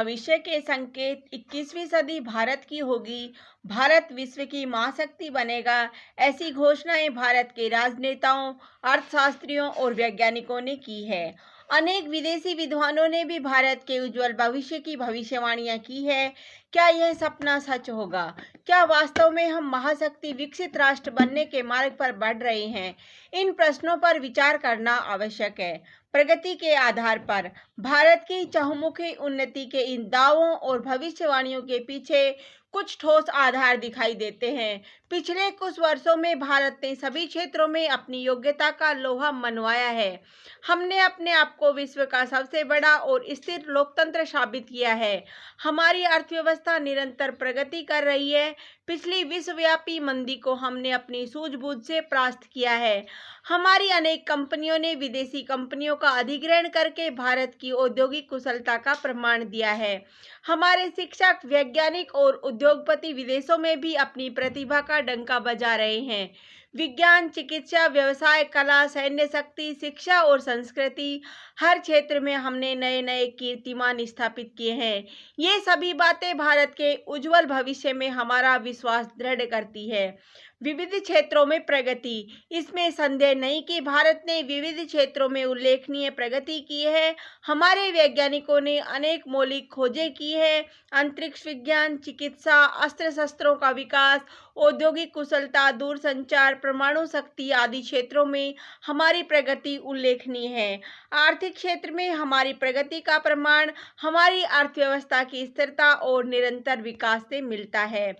भविष्य के संकेत 21वीं सदी भारत की होगी, भारत विश्व की महाशक्ति बनेगा। ऐसी घोषणाएं भारत के राजनेताओं, अर्थशास्त्रियों और वैज्ञानिकों ने की है। अनेक विदेशी विद्वानों ने भी भारत के उज्जवल भविष्य की भविष्यवाणियां की है। क्या यह सपना सच होगा? क्या वास्तव में हम महाशक्ति विकसित राष्ट्र बनने के मार्ग पर बढ़ रहे हैं? इन प्रश्नों पर विचार करना आवश्यक है। प्रगति के आधार पर भारत की चहुमुखी उन्नति के इन दावों और भविष्यवाणियों के पीछे कुछ ठोस आधार दिखाई देते हैं। पिछले कुछ वर्षों में भारत ने सभी क्षेत्रों में अपनी योग्यता का लोहा मनवाया है। हमने अपने आप को विश्व का सबसे बड़ा और स्थिर लोकतंत्र साबित किया है। हमारी अर्थव्यवस्था निरंतर प्रगति कर रही है। पिछली विश्वव्यापी मंदी को हमने अपनी सूझबूझ से परास्त किया है। हमारी अनेक कंपनियों ने विदेशी कंपनियों का अधिग्रहण करके भारत की औद्योगिक कुशलता का प्रमाण दिया है। हमारे शिक्षक, वैज्ञानिक और उद्योगपति विदेशों में भी अपनी प्रतिभा का डंका बजा रहे हैं। विज्ञान, चिकित्सा, व्यवसाय, कला, सैन्य शक्ति, शिक्षा और संस्कृति, हर क्षेत्र में हमने नए नए कीर्तिमान स्थापित किए हैं। ये सभी बातें भारत के उज्जवल भविष्य में हमारा विश्वास दृढ़ करती है। विविध क्षेत्रों में प्रगति, इसमें संदेह नहीं कि भारत ने विविध क्षेत्रों में उल्लेखनीय प्रगति की है। हमारे वैज्ञानिकों ने अनेक मौलिक खोजें की है। अंतरिक्ष विज्ञान, चिकित्सा, अस्त्र शस्त्रों का विकास, औद्योगिक कुशलता, दूरसंचार, परमाणु शक्ति आदि क्षेत्रों में हमारी प्रगति उल्लेखनीय है। आर्थिक क्षेत्र में हमारी प्रगति का प्रमाण हमारी अर्थव्यवस्था की स्थिरता और निरंतर विकास से मिलता है।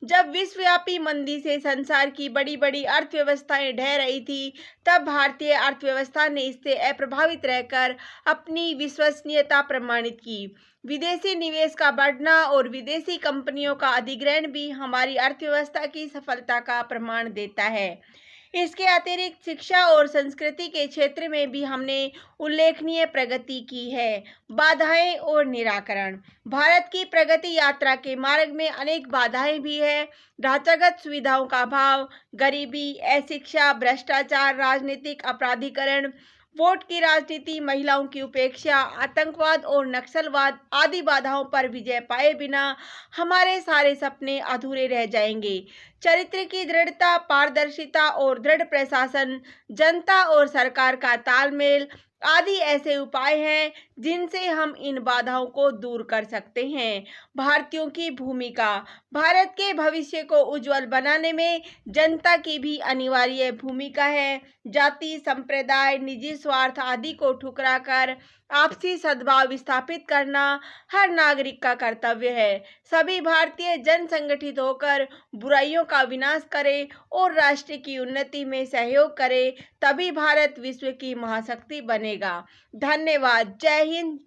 जब विश्वव्यापी मंदी से संसार की बड़ी बड़ी अर्थव्यवस्थाएं ढह रही थी, तब भारतीय अर्थव्यवस्था ने इससे अप्रभावित रहकर अपनी विश्वसनीयता प्रमाणित की। विदेशी निवेश का बढ़ना और विदेशी कंपनियों का अधिग्रहण भी हमारी अर्थव्यवस्था की सफलता का प्रमाण देता है। इसके अतिरिक्त शिक्षा और संस्कृति के क्षेत्र में भी हमने उल्लेखनीय प्रगति की है। बाधाएं और निराकरण, भारत की प्रगति यात्रा के मार्ग में अनेक बाधाएं भी है। ढांचागत सुविधाओं का अभाव, गरीबी, अशिक्षा, भ्रष्टाचार, राजनीतिक अपराधीकरण, वोट की राजनीति, महिलाओं की उपेक्षा, आतंकवाद और नक्सलवाद आदि बाधाओं पर विजय पाए बिना हमारे सारे सपने अधूरे रह जाएंगे। चरित्र की दृढ़ता, पारदर्शिता और दृढ़ प्रशासन, जनता और सरकार का तालमेल आदि ऐसे उपाय हैं जिनसे हम इन बाधाओं को दूर कर सकते हैं। भारतीयों की भूमिका, भारत के भविष्य को उज्जवल बनाने में जनता की भी अनिवार्य भूमिका है। जाति, संप्रदाय, निजी स्वार्थ आदि को ठुकराकर आपसी सद्भाव स्थापित करना हर नागरिक का कर्तव्य है। सभी भारतीय जन संगठित होकर बुराइयों का विनाश करें और राष्ट्र की उन्नति में सहयोग करें, तभी भारत विश्व की महाशक्ति बनेगा। धन्यवाद। जय हिंद।